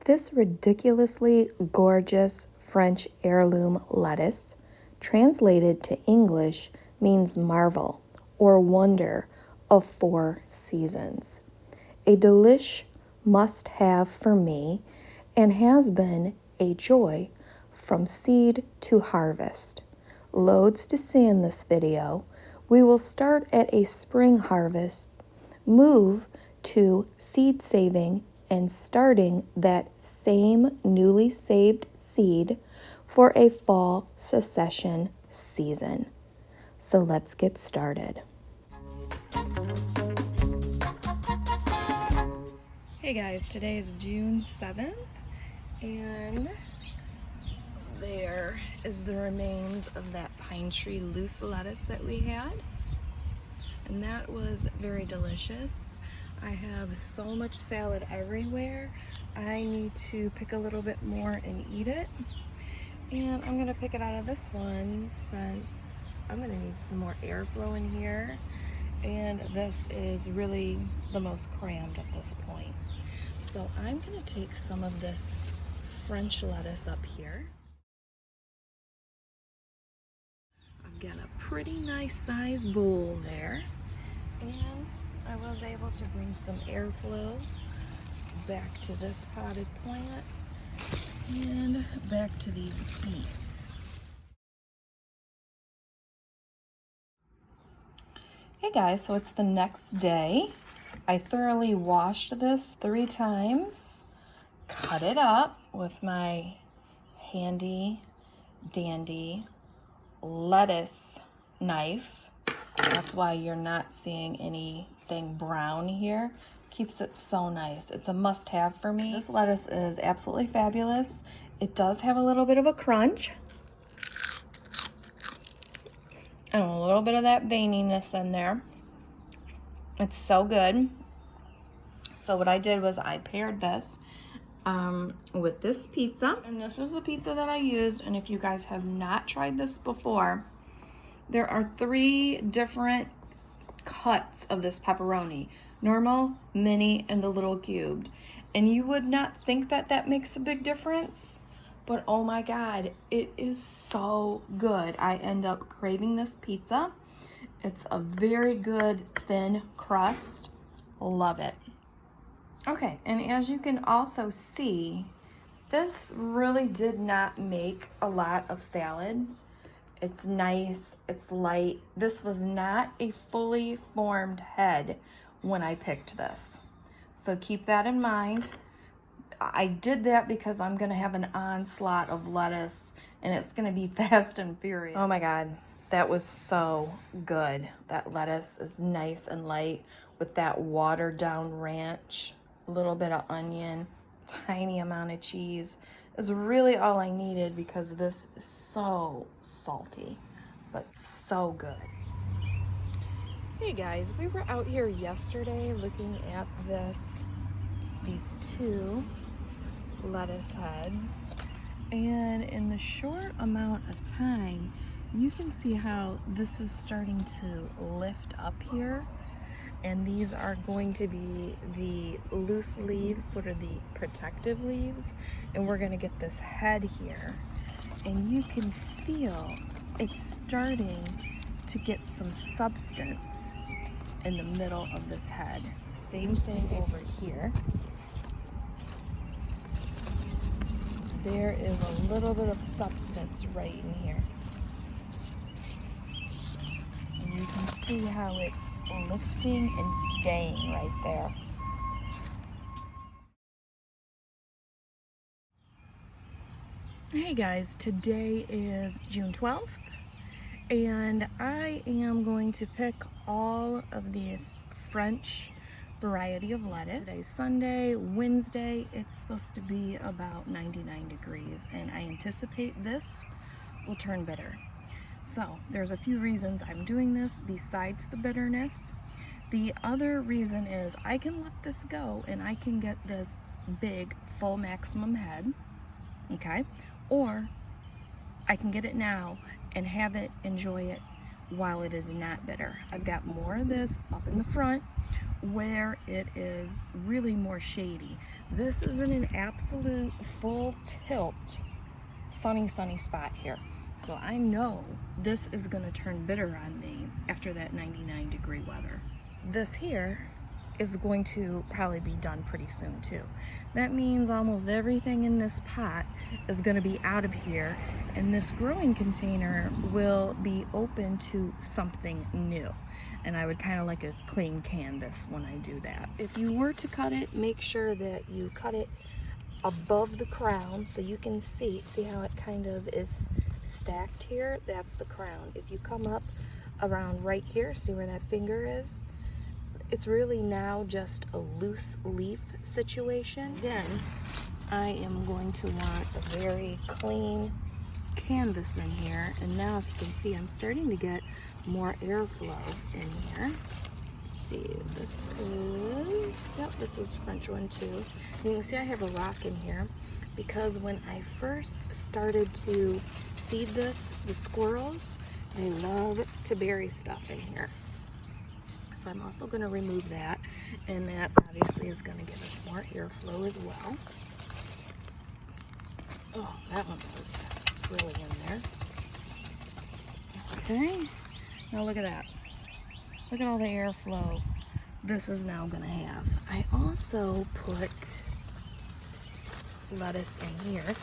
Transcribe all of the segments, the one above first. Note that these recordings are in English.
This ridiculously gorgeous French heirloom lettuce, translated to English, means marvel or wonder of 4 seasons. A delish must-have for me, and has been a joy from seed to harvest. Loads to see in this video. We will start at a spring harvest, move to seed saving, and starting that same newly saved seed for a fall succession season. So let's get started. Hey guys, today is June 7th, and there is the remains of that pine tree loose lettuce that we had, and that was very delicious. I have so much salad everywhere. I need to pick a little bit more and eat it, and I'm gonna pick it out of this one since I'm gonna need some more airflow in here, and this is really the most crammed at this point. So I'm gonna take some of this French lettuce up here. I've got a pretty nice size bowl there, and I was able to bring some airflow back to this potted plant and back to these beets. Hey guys, so it's the next day. I thoroughly washed this 3 times, cut it up with my handy dandy lettuce knife. That's why you're not seeing anything brown here. Keeps it so nice. It's a must-have for me. This lettuce is absolutely fabulous. It does have a little bit of a crunch and a little bit of that veininess in there. It's so good. So what I did was I paired this with this pizza, and this is the pizza that I used. And if you guys have not tried this before, there are 3 different cuts of this pepperoni: normal, mini, and the little cubed. And you would not think that that makes a big difference, but oh my god, it is so good. I end up craving this pizza. It's a very good thin crust. Love it. Okay, and as you can also see, this really did not make a lot of salad. It's nice, it's light. This was not a fully formed head when I picked this, so keep that in mind. I did that because I'm gonna have an onslaught of lettuce, and it's gonna be fast and furious. Oh my god, that was so good. That lettuce is nice and light with that watered down ranch, a little bit of onion, tiny amount of cheese is really all I needed, because this is so salty, but so good. Hey guys, we were out here yesterday looking at these 2 lettuce heads, and in the short amount of time, you can see how this is starting to lift up here. And these are going to be the loose leaves, sort of the protective leaves. And we're gonna get this head here. And you can feel it's starting to get some substance in the middle of this head. Same thing over here. There is a little bit of substance right in here. You can see how it's lifting and staying right there. Hey guys, today is June 12th, and I am going to pick all of these French variety of lettuce. Today's Sunday. Wednesday, it's supposed to be about 99 degrees, and I anticipate this will turn bitter. So there's a few reasons I'm doing this besides the bitterness. The other reason is I can let this go and I can get this big full maximum head, okay? Or I can get it now and have it, enjoy it while it is not bitter. I've got more of this up in the front where it is really more shady. This is in an absolute full tilt sunny spot here. So I know this is gonna turn bitter on me after that 99-degree weather. This here is going to probably be done pretty soon too. That means almost everything in this pot is going to be out of here, and this growing container will be open to something new. And I would kind of like a clean canvas when I do that. If you were to cut it, make sure that you cut it above the crown so you can see how it kind of is stacked here. That's the crown. If you come up around right here, see where that finger is? It's really now just a loose leaf situation. Then I am going to want a very clean canvas in here. And now if you can see, I'm starting to get more airflow in here. Let's see, this is a French one too. And you can see I have a rock in here because when I first started to seed this, the squirrels, they love to bury stuff in here. So I'm also going to remove that, and that obviously is going to give us more airflow as well. Oh, that one was really in there. Okay, now look at that. Look at all the airflow this is now going to have. I also put lettuce in here,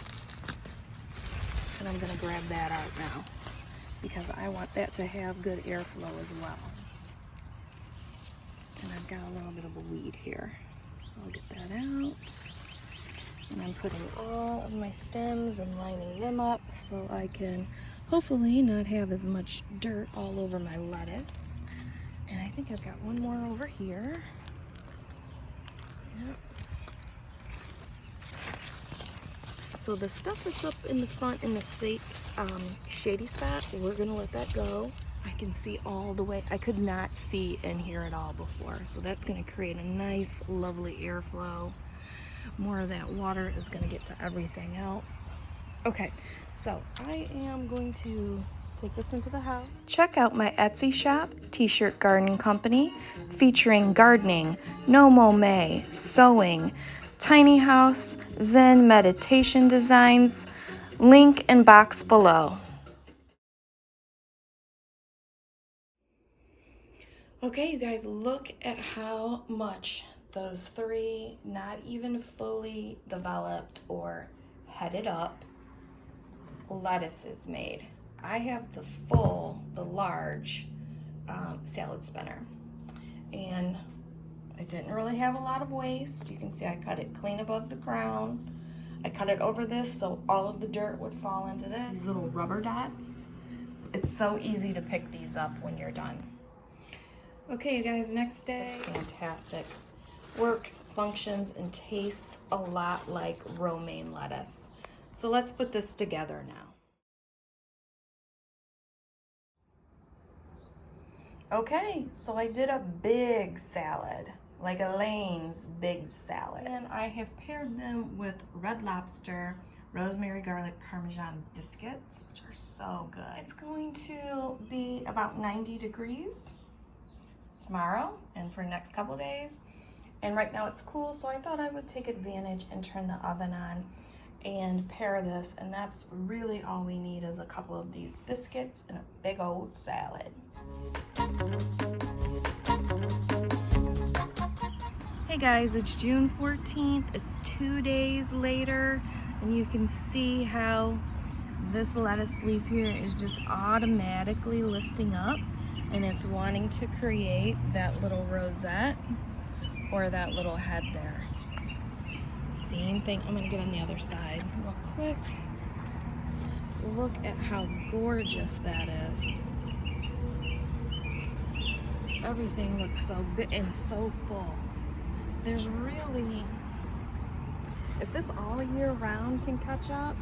and I'm going to grab that out now because I want that to have good airflow as well. And I've got a little bit of a weed here, so I'll get that out. And I'm putting all of my stems and lining them up so I can hopefully not have as much dirt all over my lettuce. And I think I've got one more over here. Yep. So the stuff that's up in the front in the shady spot, we're gonna let that go. I can see all the way. I could not see in here at all before. So that's going to create a nice, lovely airflow. More of that water is going to get to everything else. Okay, so I am going to take this into the house. Check out my Etsy shop, T-Shirt Garden Company, featuring gardening, No Mow May, sewing, tiny house, Zen meditation designs. Link in box below. Okay, you guys, look at how much those 3 not even fully developed or headed up lettuces made. I have the large salad spinner, and I didn't really have a lot of waste. You can see I cut it clean above the crown. I cut it over this so all of the dirt would fall into this. These little rubber dots. It's so easy to pick these up when you're done. Okay, you guys, next day. It's fantastic. Works, functions, and tastes a lot like romaine lettuce. So let's put this together now. Okay, so I did a big salad, like Elaine's big salad. And I have paired them with Red Lobster, rosemary, garlic, Parmesan biscuits, which are so good. It's going to be about 90 degrees. Tomorrow and for the next couple days, and right now it's cool, so I thought I would take advantage and turn the oven on and pair this, and that's really all we need is a couple of these biscuits and a big old salad. Hey guys, it's June 14th. It's 2 days later, and you can see how this lettuce leaf here is just automatically lifting up, and it's wanting to create that little rosette or that little head there. Same thing. I'm gonna get on the other side real quick. Look at how gorgeous that is. Everything looks so big and so full. There's really, if this all year round can catch up,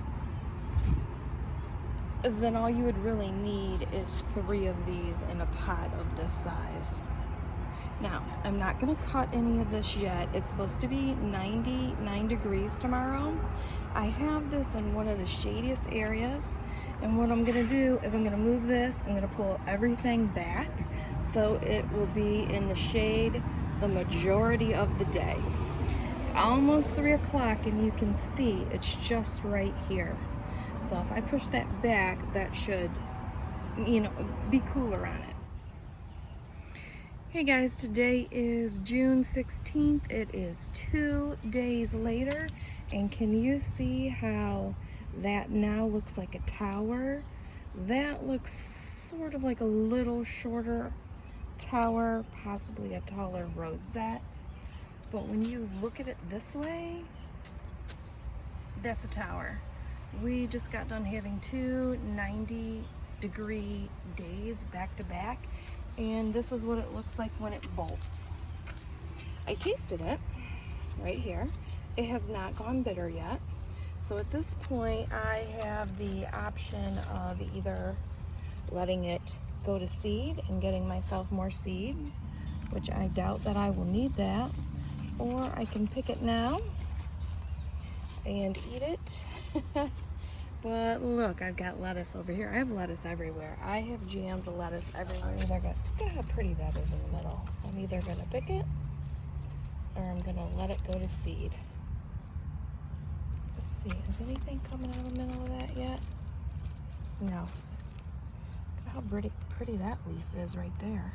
then all you would really need is 3 of these in a pot of this size. Now, I'm not gonna cut any of this yet. It's supposed to be 99 degrees tomorrow. I have this in one of the shadiest areas, and what I'm gonna do is I'm gonna move this, I'm gonna pull everything back so it will be in the shade the majority of the day. It's almost 3 o'clock and you can see it's just right here. So if I push that back, that should, you know, be cooler on it. Hey guys, today is June 16th. It is 2 days later, and can you see how that now looks like a tower? That looks sort of like a little shorter tower, possibly a taller rosette. But when you look at it this way, that's a tower. We just got done having 2 90-degree days back to back, and this is what it looks like when it bolts. I tasted it right here. It has not gone bitter yet. So at this point, I have the option of either letting it go to seed and getting myself more seeds, which I doubt that I will need that, or I can pick it now and eat it. But look, I've got lettuce over here. I have lettuce everywhere. I have jammed lettuce everywhere. Look at how pretty that is in the middle. I'm either gonna pick it or I'm gonna let it go to seed. Let's see, is anything coming out of the middle of that yet? No. Look at how pretty that leaf is right there.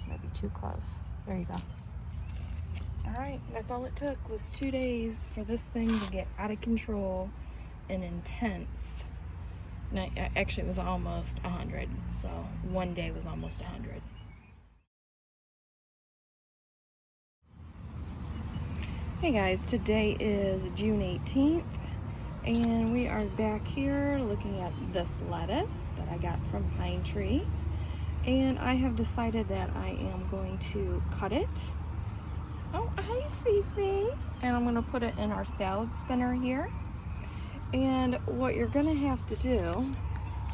Might be too close. There you go. All right, that's all it took, was 2 days for this thing to get out of control and intense. No, actually it was almost 100, so 1 day was almost 100. Hey guys, today is June 18th, and we are back here looking at this lettuce that I got from Pine Tree, and I have decided that I am going to cut it. Oh, hi Fifi! And I'm going to put it in our salad spinner here. And what you're going to have to do,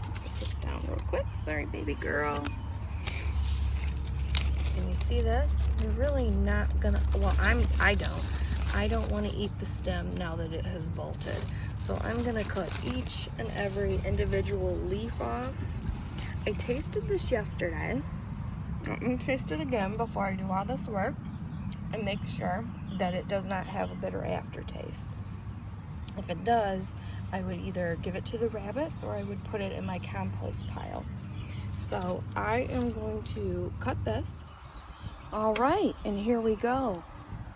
put this down real quick. Sorry, baby girl. Can you see this? You're really not going to, well, I don't want to eat the stem now that it has bolted. So I'm going to cut each and every individual leaf off. I tasted this yesterday. I'm going to taste it again before I do all this work and make sure that it does not have a bitter aftertaste. If it does, I would either give it to the rabbits or I would put it in my compost pile. So I am going to cut this. All right, and here we go.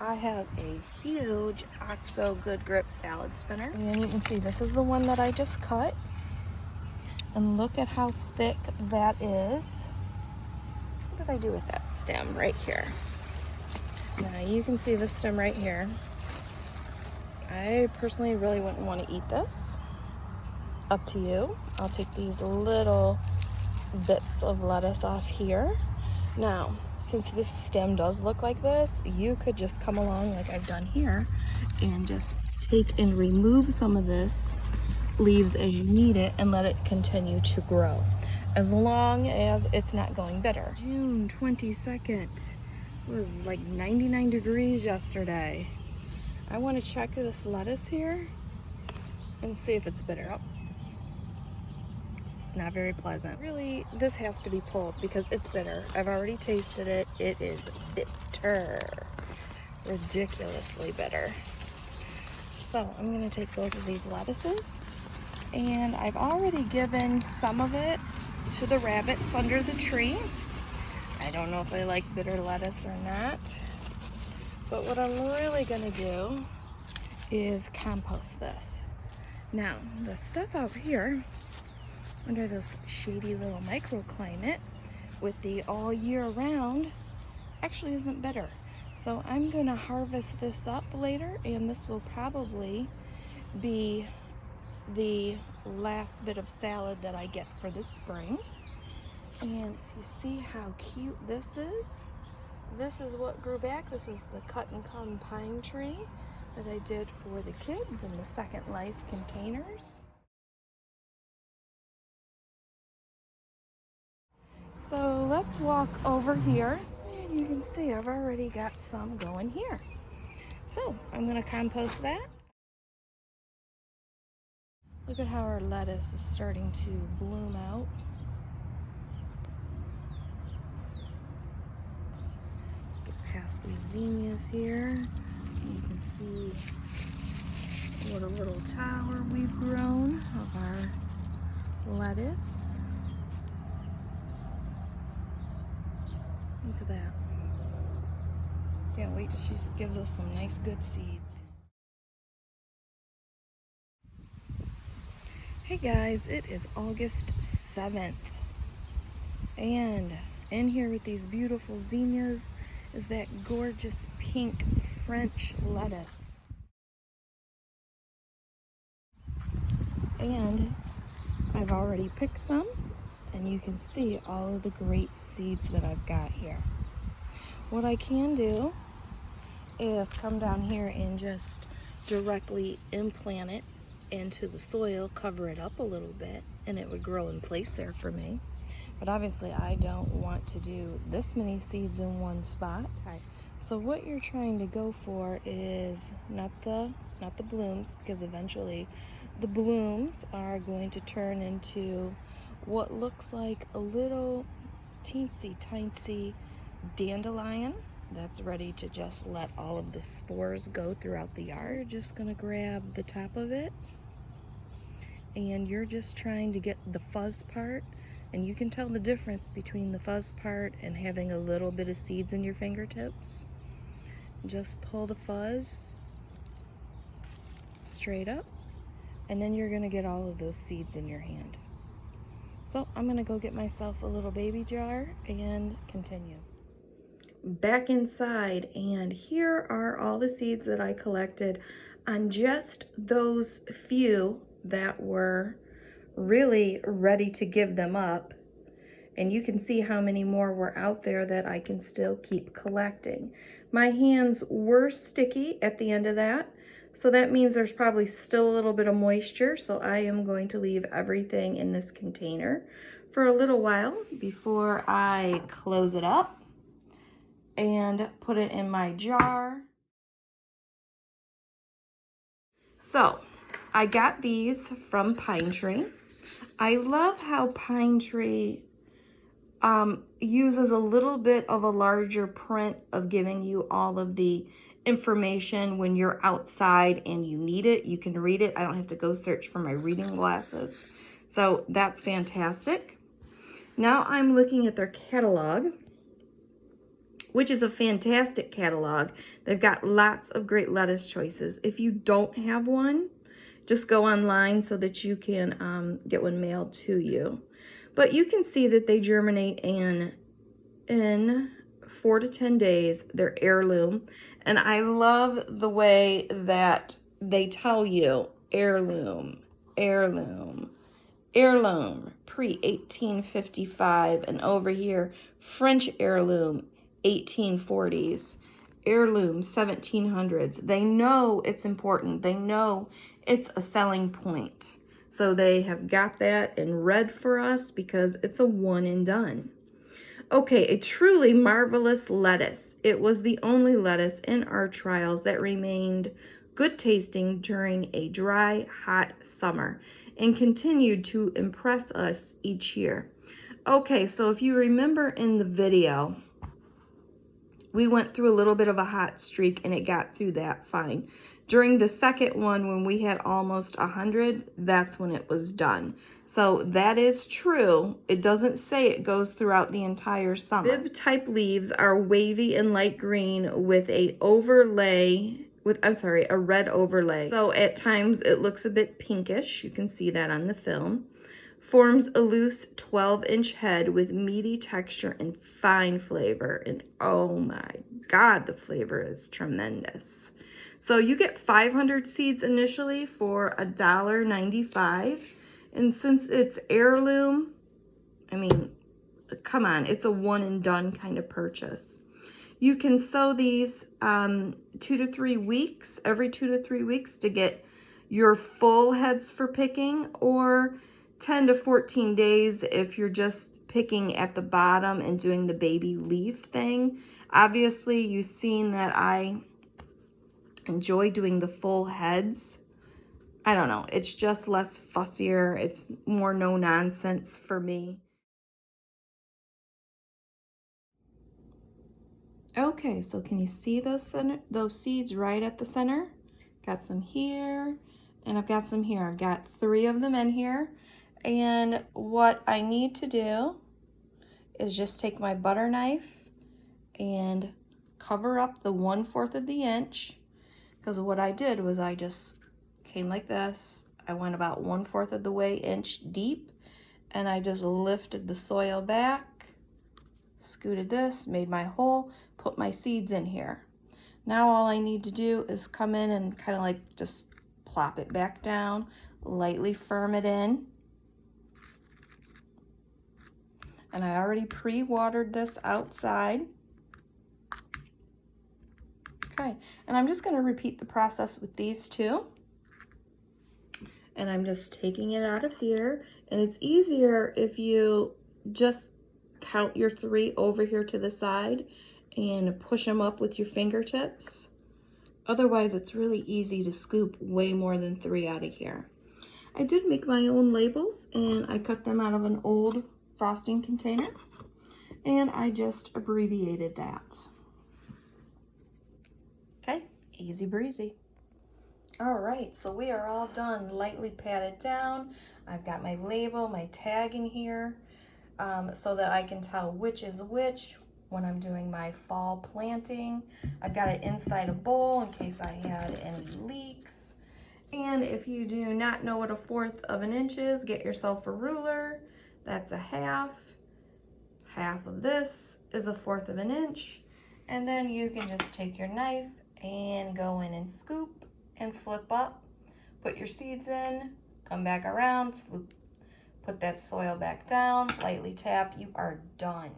I have a huge OXO Good Grip salad spinner. And you can see this is the one that I just cut. And look at how thick that is. What did I do with that stem right here? Now you can see the stem right here. I personally really wouldn't want to eat this. Up to you. I'll take these little bits of lettuce off here. Now, since this stem does look like this, you could just come along like I've done here and just take and remove some of this leaves as you need it and let it continue to grow, as long as it's not going bitter. June 22nd. It was like 99 degrees yesterday. I want to check this lettuce here and see if it's bitter. Oh, it's not very pleasant. Really, this has to be pulled because it's bitter. I've already tasted it. It is bitter. Ridiculously bitter. So I'm going to take both of these lettuces, and I've already given some of it to the rabbits under the tree. I don't know if they like bitter lettuce or not. But what I'm really gonna do is compost this. Now, the stuff out here under this shady little microclimate with the all year round actually isn't bitter. So I'm gonna harvest this up later, and this will probably be the last bit of salad that I get for the spring. And if you see how cute this is what grew back. This is the cut and come pine tree that I did for the kids in the Second Life containers. So let's walk over here, and you can see I've already got some going here. So I'm going to compost that. Look at how our lettuce is starting to bloom out. past these zinnias here. You can see what a little tower we've grown of our lettuce. Look at that. Can't wait till she gives us some nice good seeds. Hey guys, it is August 7th. And in here with these beautiful zinnias is that gorgeous pink French lettuce. And I've already picked some, and you can see all of the great seeds that I've got here. What I can do is come down here and just directly implant it into the soil, cover it up a little bit, and it would grow in place there for me. But obviously I don't want to do this many seeds in one spot. So what you're trying to go for is not the blooms, because eventually the blooms are going to turn into what looks like a little teensy tiny dandelion that's ready to just let all of the spores go throughout the yard. You're just gonna grab the top of it, and you're just trying to get the fuzz part, and you can tell the difference between the fuzz part and having a little bit of seeds in your fingertips. Just pull the fuzz straight up, and then you're gonna get all of those seeds in your hand. So I'm gonna go get myself a little baby jar and continue. Back inside, and here are all the seeds that I collected on just those few that were really ready to give them up. And you can see how many more were out there that I can still keep collecting. My hands were sticky at the end of that, so that means there's probably still a little bit of moisture, so I am going to leave everything in this container for a little while before I close it up and put it in my jar. So I got these from Pine Tree. I love how Pine Tree uses a little bit of a larger print of giving you all of the information when you're outside and you need it. You can read it. I don't have to go search for my reading glasses. So that's fantastic. Now I'm looking at their catalog, which is a fantastic catalog. They've got lots of great lettuce choices. If you don't have one, just go online so that you can get one mailed to you. But you can see that they germinate in 4 to 10 days. They're heirloom. And I love the way that they tell you heirloom, heirloom, heirloom, pre-1855. And over here, French heirloom, 1840s, heirloom, 1700s. They know it's important. They know it's a selling point. So they have got that in red for us because it's a one and done. Okay, a truly marvelous lettuce. It was the only lettuce in our trials that remained good tasting during a dry, hot summer and continued to impress us each year. Okay, so if you remember in the video, we went through a little bit of a hot streak and it got through that fine. During the second one, when we had almost 100, that's when it was done. So that is true. It doesn't say it goes throughout the entire summer. Bib type leaves are wavy and light green with a red overlay. So at times it looks a bit pinkish. You can see that on the film. Forms a loose 12-inch head with meaty texture and fine flavor. And oh my God, the flavor is tremendous. So you get 500 seeds initially for $1.95. And since it's heirloom, I mean, come on, it's a one and done kind of purchase. You can sow these 2 to 3 weeks, every 2 to 3 weeks to get your full heads for picking, or 10 to 14 days if you're just picking at the bottom and doing the baby leaf thing. Obviously, you've seen that I enjoy doing the full heads. I don't know, it's just less fussier. It's more no nonsense for me. Okay, so can you see those seeds right at the center? Got some here, and I've got some here. I've got 3 of them in here. And what I need to do is just take my butter knife and cover up the 1/4 of the inch, because what I did was I just came like this. I went about 1/4 of the way inch deep, and I just lifted the soil back, scooted this, made my hole, put my seeds in here. Now all I need to do is come in and kind of like just plop it back down, lightly firm it in. And I already pre-watered this outside. Okay, and I'm just going to repeat the process with these 2. And I'm just taking it out of here. And it's easier if you just count your 3 over here to the side and push them up with your fingertips. Otherwise, it's really easy to scoop way more than 3 out of here. I did make my own labels, and I cut them out of an old frosting container, and I just abbreviated that. Okay, easy breezy. All right, so we are all done, lightly patted down. I've got my label, my tag in here, so that I can tell which is which when I'm doing my fall planting. I've got it inside a bowl in case I had any leaks. And if you do not know what a 1/4 of an inch is, get yourself a ruler. That's a half. Half of this is a 1/4 of an inch. And then you can just take your knife and go in and scoop and flip up. Put your seeds in, come back around, flip, put that soil back down, lightly tap, you are done.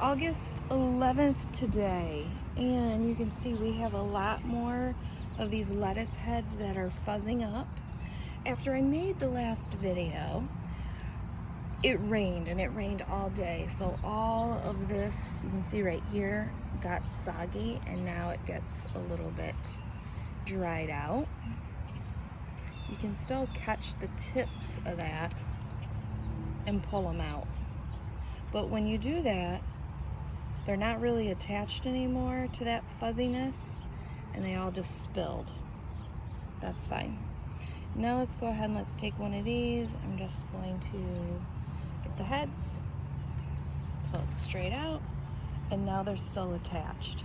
August 11th today, and you can see we have a lot more of these lettuce heads that are fuzzing up. After I made the last video, it rained, and it rained all day, so all of this, you can see right here, got soggy, and now it gets a little bit dried out. You can still catch the tips of that and pull them out. But when you do that, they're not really attached anymore to that fuzziness, and they all just spilled. That's fine. Now let's go ahead and let's take one of these. I'm just going to get the heads, pull it straight out, and now they're still attached.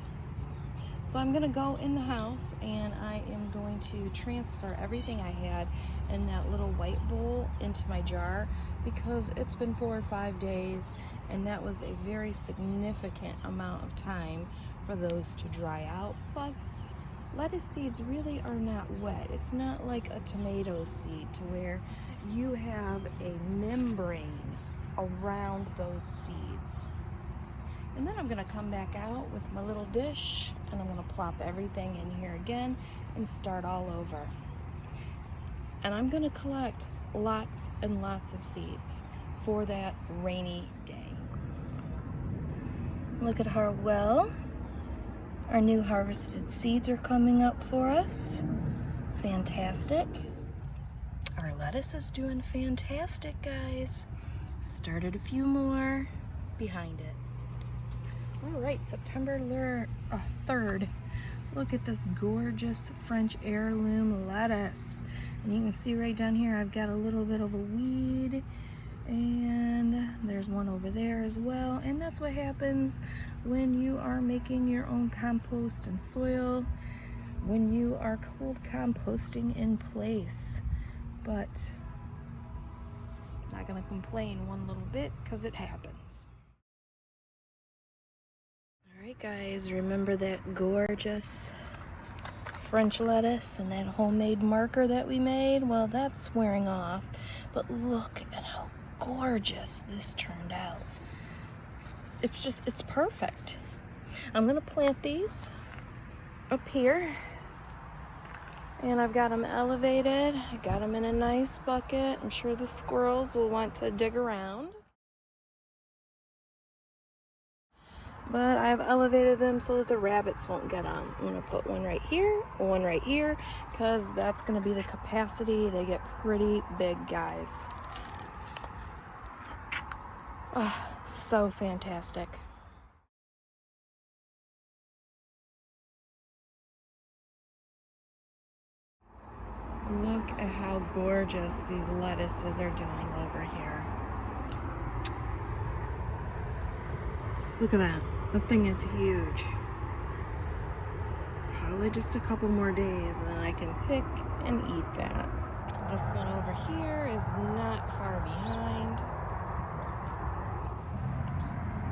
So I'm gonna go in the house, and I am going to transfer everything I had in that little white bowl into my jar, because it's been 4 or 5 days, and that was a very significant amount of time for those to dry out. Plus, lettuce seeds really are not wet. It's not like a tomato seed to where you have a membrane around those seeds. And then I'm gonna come back out with my little dish, and I'm gonna plop everything in here again and start all over. And I'm gonna collect lots and lots of seeds for that rainy day. Look at how well our new harvested seeds are coming up for us. Fantastic. Our lettuce is doing fantastic, guys. Started a few more behind it. All right, September 3rd. Look at this gorgeous French heirloom lettuce. And you can see right down here, I've got a little bit of a weed, and there's one over there as well. And that's what happens when you are making your own compost and soil, when you are cold composting in place. But not gonna complain one little bit, because it happens. All right, guys, remember that gorgeous French lettuce and that homemade marker that we made? Well, that's wearing off, but look at how gorgeous this turned out. It's perfect. I'm gonna plant these up here, and I've got them elevated. I got them in a nice bucket. I'm sure the squirrels will want to dig around. But I've elevated them so that the rabbits won't get on. I'm gonna put one right here, because that's gonna be the capacity. They get pretty big, guys. So fantastic. Look at how gorgeous these lettuces are doing over here. Look at that. The thing is huge. Probably just a couple more days and then I can pick and eat that. This one over here is not far behind.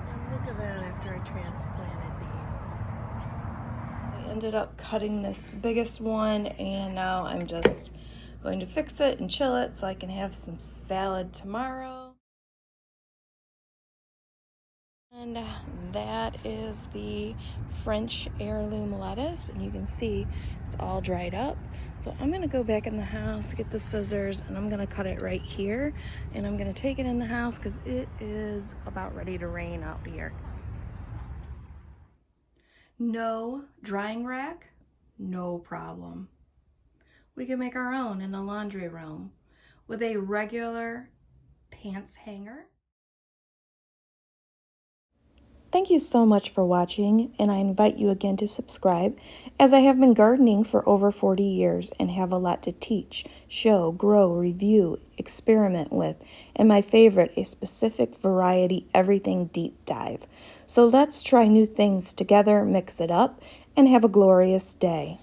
And look at that after I transplanted these. I ended up cutting this biggest one and now I'm just going to fix it and chill it so I can have some salad tomorrow. And that is the French heirloom lettuce, and you can see it's all dried up. So I'm gonna go back in the house, get the scissors, and I'm gonna cut it right here. And I'm gonna take it in the house because it is about ready to rain out here. No drying rack, no problem. We can make our own in the laundry room with a regular pants hanger. Thank you so much for watching, and I invite you again to subscribe, as I have been gardening for over 40 years and have a lot to teach, show, grow, review, experiment with, and my favorite, a specific variety everything deep dive. So let's try new things together, mix it up, and have a glorious day.